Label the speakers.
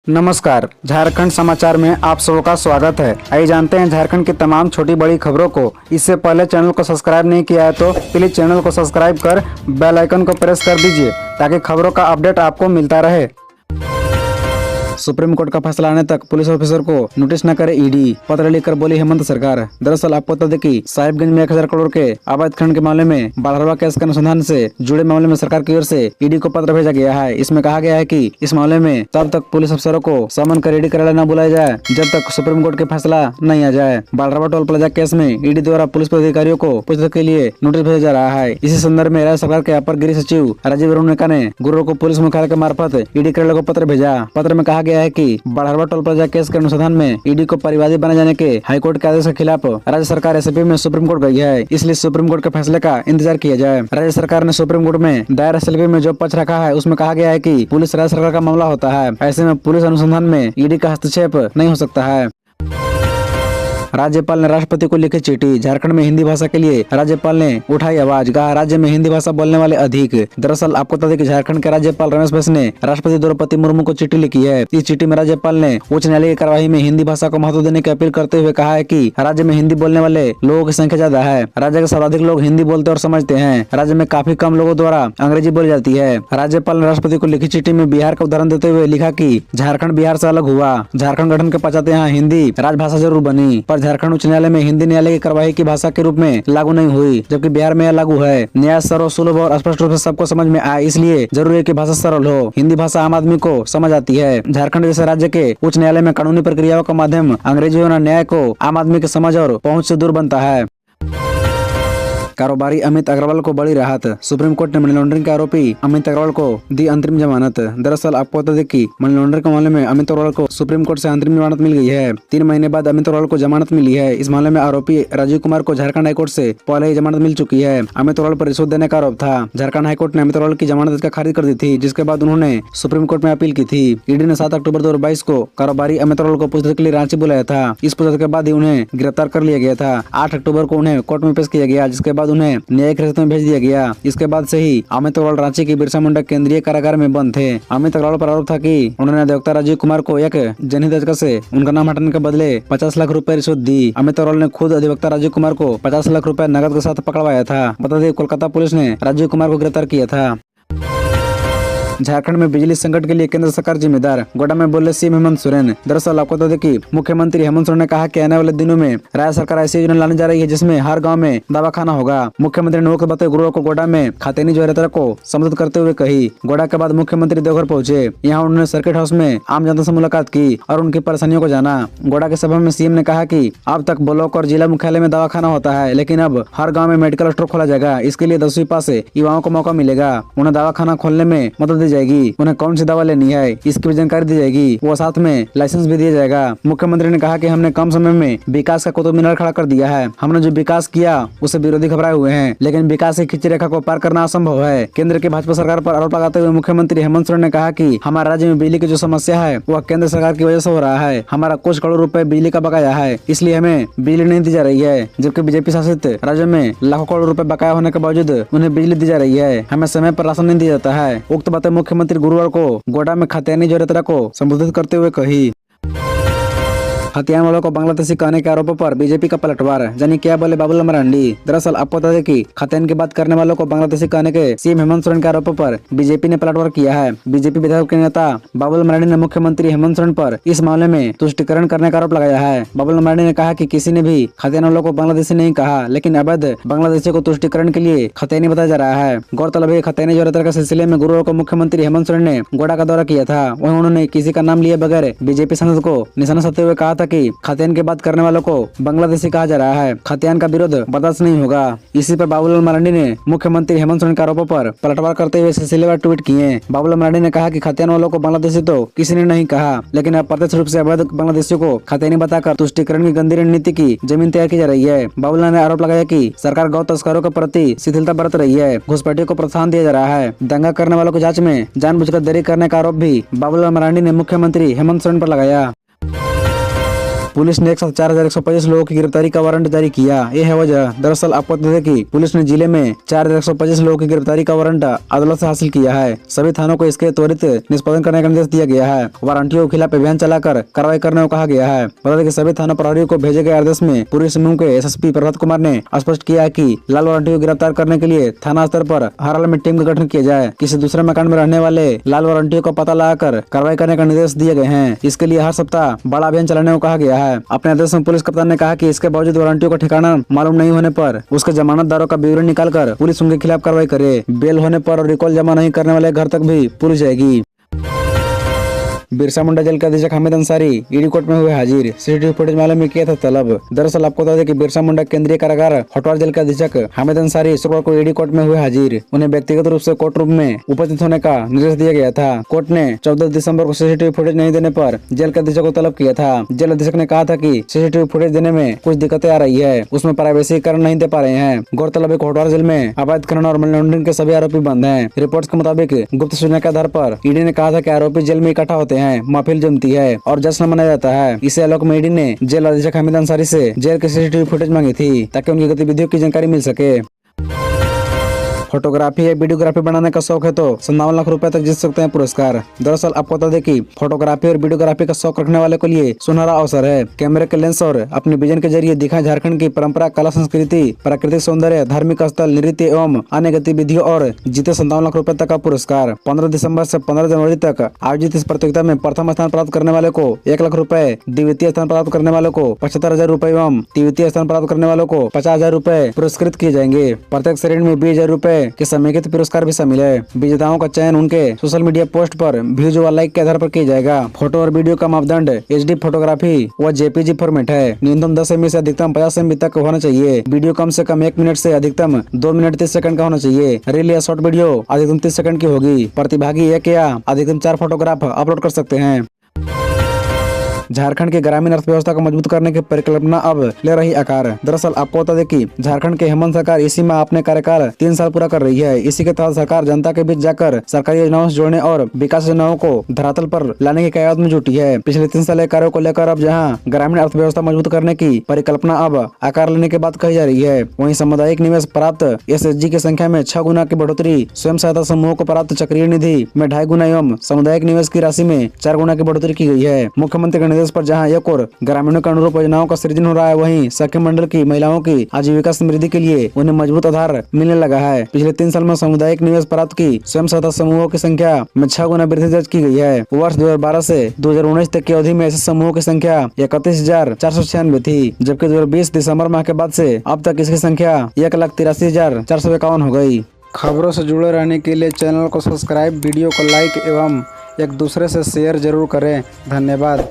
Speaker 1: नमस्कार, झारखंड समाचार में आप सबका स्वागत है। आइए जानते हैं झारखंड की तमाम छोटी बड़ी खबरों को। इससे पहले चैनल को सब्सक्राइब नहीं किया है तो प्लीज चैनल को सब्सक्राइब कर बेल आइकन को प्रेस कर दीजिए ताकि खबरों का अपडेट आपको मिलता रहे। सुप्रीम कोर्ट का फैसला आने तक पुलिस ऑफिसर को नोटिस न करे ईडी, पत्र लिखकर बोली हेमंत सरकार। दरअसल आपको बता दें कि साहिबगंज में 1000 करोड़ के अवैध खनन के मामले में बाढ़रवा केस के अनुसंधान से जुड़े मामले में सरकार की ओर से ईडी को पत्र भेजा गया है। इसमें कहा गया है कि इस मामले में तब तक पुलिस अफसरों को समन कर ईडी कार्यालय न बुलाया जाए जब तक सुप्रीम कोर्ट के फैसला नहीं आ जाए। बाढ़रवा टोल प्लाजा केस में ईडी द्वारा पुलिस अधिकारियों को पूछताछ के लिए नोटिस भेजा जा रहा है। इसी संदर्भ में राज्य सरकार के अपर गृह सचिव राजीव रौनका ने गुरुवार को पुलिस मुख्यालय के मार्फत ईडी कार्यालय को पत्र भेजा। पत्र में कहा गया है कि बाढ़रवा टोल प्लाजा केस के अनुसंधान में ईडी को परिवादी बनाए जाने के हाईकोर्ट के आदेश के खिलाफ राज्य सरकार एसएपी में सुप्रीम कोर्ट गई है। इसलिए सुप्रीम कोर्ट के फैसले का इंतजार किया जाए। राज्य सरकार ने सुप्रीम कोर्ट में दायर एसएलपी में जो पक्ष रखा है उसमें कहा गया है कि पुलिस राज्य सरकार का मामला होता है, ऐसे में पुलिस अनुसंधान में ईडी का हस्तक्षेप नहीं हो सकता है। राज्यपाल ने राष्ट्रपति को लिखी चिट्ठी। झारखंड में हिंदी भाषा के लिए राज्यपाल ने उठाई आवाज, कहा राज्य में हिंदी भाषा बोलने वाले अधिक। दरअसल आपको बता दें कि झारखंड के राज्यपाल रमेश बैस ने राष्ट्रपति द्रौपदी मुर्मू को चिट्ठी लिखी है। इस चिट्ठी में राज्यपाल ने उच्च न्यायालय की कार्यवाही में हिंदी भाषा को महत्व देने की अपील करते हुए कहा है कि राज्य में हिंदी बोलने वाले लोगों की संख्या ज्यादा है। राज्य के सर्वाधिक लोग हिंदी बोलते और समझते हैं। राज्य में काफी कम लोगों द्वारा अंग्रेजी बोली जाती है। राज्यपाल ने राष्ट्रपति को लिखी चिट्ठी में बिहार का उदाहरण देते हुए लिखा कि झारखंड बिहार से अलग हुआ। झारखंड गठन के पश्चात यहाँ हिंदी राजभाषा जरूर बनी, पर झारखंड उच्च न्यायालय में हिंदी न्यायालय की कार्यवाही की भाषा के रूप में लागू नहीं हुई, जबकि बिहार में यह लागू है। न्याय सरल, सुलभ और स्पष्ट रूप से सबको समझ में आए, इसलिए जरूरी है कि भाषा सरल हो। हिंदी भाषा आम आदमी को समझ आती है। झारखंड जैसे राज्य के उच्च न्यायालय में कानूनी प्रक्रियाओं का माध्यम अंग्रेजी होना न्याय को आम आदमी की समझ और पहुंच से दूर बनता है। कारोबारी अमित अग्रवाल को बड़ी राहत। सुप्रीम कोर्ट ने मनी लॉन्ड्रिंग के आरोपी अमित अग्रवाल को दी अंतरिम जमानत। दरअसल आपको बता दें कि मनी लॉन्ड्रिंग के मामले में अमित अग्रवाल को सुप्रीम कोर्ट से अंतरिम जमानत मिल गई है। 3 महीने बाद अमित अग्रवाल को जमानत मिली है। इस मामले में आरोपी राजीव कुमार को झारखंड हाईकोर्ट से पहले ही जमानत मिल चुकी है। अमित अग्रवाल पर रिश्वत देने का आरोप था। झारखंड हाईकोर्ट ने अमित अग्रवाल की जमानत खारिज कर दी थी, जिसके बाद उन्होंने सुप्रीम कोर्ट में अपील की थी। ईडी ने 7 अक्टूबर 2022 को कारोबारी अमित अग्रवाल को पूछताछ के लिए रांची बुलाया था। इस पूछताछ के बाद ही उन्हें गिरफ्तार कर लिया गया था। 8 अक्टूबर को उन्हें कोर्ट में पेश किया गया, जिसके बाद उन्हें न्यायिक हिरासत में भेज दिया गया। इसके बाद से ही अमित अग्रवाल रांची के बिरसा मुंडा केंद्रीय कारागार में बंद थे। अमित अग्रवाल पर आरोप था कि उन्होंने अधिवक्ता राजीव कुमार को एक जनहित याचिका से उनका नाम हटाने के बदले 50 लाख रुपए रिश्वत दी। अमित अग्रवाल ने खुद अधिवक्ता राजीव कुमार को 50 लाख रुपए नकद के साथ पकड़वाया था। बता दें, कोलकाता पुलिस ने राजीव कुमार को गिरफ्तार किया था। झारखंड में बिजली संकट के लिए केंद्र सरकार जिम्मेदार, गोड्डा में बोले सीएम हेमंत सोरेन। दरअसल आपको बता दें कि मुख्यमंत्री हेमंत सोरेन ने कहा कि आने वाले दिनों में राज्य सरकार ऐसी योजना लाने जा रही है जिसमें हर गांव में दवाखाना होगा। मुख्यमंत्री ने बताते गुरुवार को गोड्डा में खातेनी ज्वारेतर को संबोधित करते हुए कही। गोड्डा के बाद मुख्यमंत्री देवघर पहुंचे। यहाँ उन्होंने सर्किट हाउस में आम जनता से मुलाकात की और उनकी परेशानियों को जाना। गोड्डा के सभा में सीएम ने कहा कि अब तक ब्लॉक और जिला मुख्यालय में दवाखाना होता है, लेकिन अब हर गाँव में मेडिकल स्टोर खोला जाएगा। इसके लिए 10वीं पास से युवाओं को मौका मिलेगा। उन्हें दवाखाना खोलने में मदद दी जाएगी। उन्हें कौन सी दवा लेनी है इसकी भी जानकारी दी जाएगी, वो साथ में लाइसेंस भी दिया जाएगा। मुख्यमंत्री ने कहा कि हमने कम समय में विकास का कुतुब मीनार खड़ा कर दिया है। हमने जो विकास किया उसे विरोधी घबराए हुए हैं, लेकिन विकास की खिंची रेखा को पार करना असंभव है। केंद्र की भाजपा सरकार पर आरोप लगाते हुए मुख्यमंत्री हेमंत सोरेन ने कहा कि हमारे राज्य में बिजली की जो समस्या है वह केंद्र सरकार की वजह से हो रहा है। हमारा कुछ करोड़ रुपए बिजली का बकाया है, इसलिए हमें बिजली नहीं दी जा रही है, जबकि बीजेपी शासित राज्यों में लाखों करोड़ रुपए बकाया होने के बावजूद उन्हें बिजली दी जा रही है। हमें समय पर राशन नहीं दिया जाता है। उक्त बातें मुख्यमंत्री गुरुवार को गोड्डा में खातेनी ज्वारेतर को संबोधित करते हुए कही। हथियार वालों को बांग्लादेशी कहने के आरोपों पर बीजेपी का पलटवार, जानी क्या बोले बाबूलाल मरांडी। दरअसल आपको बता दें कि खातेन की बात करने वालों को बांग्लादेशी कहने के सीएम हेमंत सोरेन के आरोपों पर बीजेपी ने पलटवार किया है। बीजेपी विधायक के नेता बाबूलाल मरांडी ने मुख्यमंत्री हेमंत सोरेन पर इस मामले में तुष्टिकरण करने का आरोप लगाया है। बाबूलाल मरांडी ने कहा कि किसी ने भी खातेन वालों को बांग्लादेशी नहीं कहा, लेकिन अवैध बांग्लादेशी को तुष्टिकरण के लिए खतैनी बताया जा रहा है। गौरतलब है खतैनी ज्वारेतर के सिलसिले में गुरुवार को मुख्यमंत्री हेमंत सोरेन ने गोड्डा का दौरा किया था। वहीं उन्होंने किसी का नाम लिए बगैर बीजेपी सांसद को निशाना साधते हुए कहा था कि खातेन बात करने वालों को बांग्लादेशी कहा जा रहा है। खतियान का विरोध बर्दाश्त नहीं होगा। इसी पर बाबूलाल मरांडी ने मुख्यमंत्री हेमंत सोरेन के आरोपों पर पलटवार करते हुए सिलसिलेवार ट्वीट किए। बाबूलाल मरांडी ने कहा कि खतियान वालों को बांग्लादेशी तो किसी ने नहीं कहा, लेकिन अब प्रत्यक्ष रूप से अवैध बांग्लादेशियों को खतियानी बताकर तुष्टिकरण की गंदी रणनीति की जमीन तैयार की जा रही है। बाबूलाल ने आरोप लगाया कि सरकार गौ तस्करों के प्रति शिथिलता बरत रही है। घुसपैठियों को प्रोत्साहन दिया जा रहा है। दंगा करने वालों की जाँच में जानबूझकर देरी करने का आरोप भी बाबूलाल मरांडी ने मुख्यमंत्री हेमंत सोरेन पर लगाया। पुलिस ने एक साथ 4125 लोगों की गिरफ्तारी का वारंट जारी किया। ये है वजह। दरअसल आपको बता दें कि पुलिस ने जिले में 4125 लोगों की गिरफ्तारी का वारंट अदालत से हासिल किया है। सभी थानों को इसके त्वरित निष्पादन करने का निर्देश दिया गया है। वारंटियों के खिलाफ अभियान चलाकर कार्रवाई करने को कहा गया है। बता दें कि सभी थाना प्रहरियों को भेजे गए आदेश में पूर्वी सिंहभूम के एसएसपी प्रभात कुमार ने स्पष्ट किया है कि लाल वारंटियों को गिरफ्तार करने के लिए थाना स्तर पर हर हाल में टीम का गठन किया जाए। किसी दूसरे मकान में रहने वाले लाल वारंटियों का पता लगाकर कार्रवाई करने का निर्देश दिए गए हैं। इसके लिए हर सप्ताह बड़ा अभियान चलाने को कहा गया है। अपने आदेश में पुलिस कप्तान ने कहा कि इसके बावजूद वारंटियों का ठिकाना मालूम नहीं होने पर उसके जमानतदारों का ब्यौरा निकालकर पुलिस उनके खिलाफ कार्रवाई करे। बेल होने पर और रिकॉल जमा नहीं करने वाले घर तक भी पुलिस जाएगी। बिरसा मुंडा जेल के अधीक्षक हामिद अंसारी ईडी कोर्ट में हुए हाजिर। सीसीटीवी फुटेज मामले में किया था तलब। दरअसल आपको बता दें कि बिरसा मुंडा केंद्रीय कारागार हटवार जेल के अधीक्षक हामिद अंसारी शुक्रवार को ईडी कोर्ट में हुए हाजिर। उन्हें व्यक्तिगत रूप से कोर्ट रूम में उपस्थित होने का निर्देश दिया गया था। कोर्ट ने 14 दिसंबर को सीसीटीवी फुटेज नहीं देने पर जेल के अधीक्षक को तलब किया था। जेल अधीक्षक ने कहा था कि सीसीटीवी फुटेज देने में कुछ दिक्कतें आ रही है, उसमें प्राइवेसीकरण नहीं दे पा रहे हैं। गौरतलब है कि हटवार जेल में अवैध खनन और मनी लॉन्ड्रिंग के सभी आरोपी बंद हैं। रिपोर्ट्स के मुताबिक गुप्त सूचना के आधार पर ईडी ने कहा था कि आरोपी जेल में इकट्ठा होते हैं, महफिल जमती है और जश्न मनाया जाता है। इसे आलोक में ईडी ने जेल अधीक्षक हामिद अंसारी से जेल के सीसीटीवी फुटेज मांगी थी ताकि उनकी गतिविधियों की जानकारी मिल सके। फोटोग्राफी या वीडियोग्राफी बनाने का शौक है तो 57 लाख रुपए तक जीत सकते हैं पुरस्कार। दरअसल आपको बता दें कि फोटोग्राफी और वीडियोग्राफी का शौक रखने वाले के लिए सुनहरा अवसर है। कैमरे के लेंस और अपने विजन के जरिए दिखाएं झारखंड की परंपरा, कला, संस्कृति, प्राकृतिक सौंदर्य, धार्मिक स्थल, नृत्य एवं अन्य गतिविधियों और जीते 57 लाख रुपए तक का पुरस्कार। 15 दिसंबर से 15 जनवरी तक आयोजित इस प्रतियोगिता में प्रथम स्थान प्राप्त करने वाले को 1 लाख रुपए, द्वितीय स्थान प्राप्त करने वालों को 75,000 रुपए एवं तृतीय स्थान प्राप्त करने वालों को 50,000 रुपए पुरस्कृत किए जाएंगे। प्रत्येक श्रेणी में 20,000 रुपए के समेकित पुरस्कार भी शामिल है। विजेताओं का चयन उनके सोशल मीडिया पोस्ट पर व्यूज व लाइक के आधार पर किया जाएगा। फोटो और वीडियो का मापदंड HD फोटोग्राफी व JPG फॉर्मेट है। न्यूनतम 10 MB से अधिकतम 50 MB तक होना चाहिए। वीडियो कम से कम 1 मिनट से अधिकतम 2 मिनट 30 सेकंड का होना चाहिए। रील या शॉर्ट वीडियो अधिकतम 30 सेकंड की होगी। प्रतिभागी 1 या अधिकतम 4 फोटोग्राफ अपलोड कर सकते हैं। झारखंड की ग्रामीण अर्थव्यवस्था को मजबूत करने की परिकल्पना अब ले रही आकार। दरअसल आपको बता दें कि झारखंड के हेमंत सरकार इसी माह अपने कार्यकाल 3 साल पूरा कर रही है। इसी के तहत सरकार जनता के बीच जाकर सरकारी योजनाओं से जोड़ने और विकास योजनाओं को धरातल पर लाने की कयाद में जुटी है। पिछले 3 साल के कार्यों को लेकर अब जहां ग्रामीण अर्थव्यवस्था मजबूत करने की परिकल्पना अब आकार लेने के बाद कही जा रही है, वहीं सामुदायिक निवेश प्राप्त SHG की संख्या में 6 गुना की बढ़ोतरी, स्वयं सहायता समूहों को प्राप्त चक्रीय निधि में 2.5 गुना एवं सामुदायिक निवेश की राशि में 4 गुना की बढ़ोतरी की गई है। मुख्यमंत्री के निर्देश पर जहां एक और ग्रामीणों के अनुरूप योजनाओं का सृजन हो रहा है, वहीं सखी मंडल की महिलाओं की आजीविका समृद्धि के लिए उन्हें मजबूत आधार मिलने लगा है। पिछले 3 साल में सामुदायिक निवेश प्राप्त की स्वयं सहायता समूहों की संख्या में 6 गुना वृद्धि दर्ज की गई है। वर्ष 2012 से 2019 तक की अवधि में ऐसे समूहों की संख्या 31,496 थी, जबकि 2020 दिसंबर माह के बाद से अब तक इसकी संख्या 1,83,451 हो गई। खबरों से जुड़े रहने के लिए चैनल को सब्सक्राइब, वीडियो को लाइक एवं एक दूसरे से शेयर जरूर करें। धन्यवाद।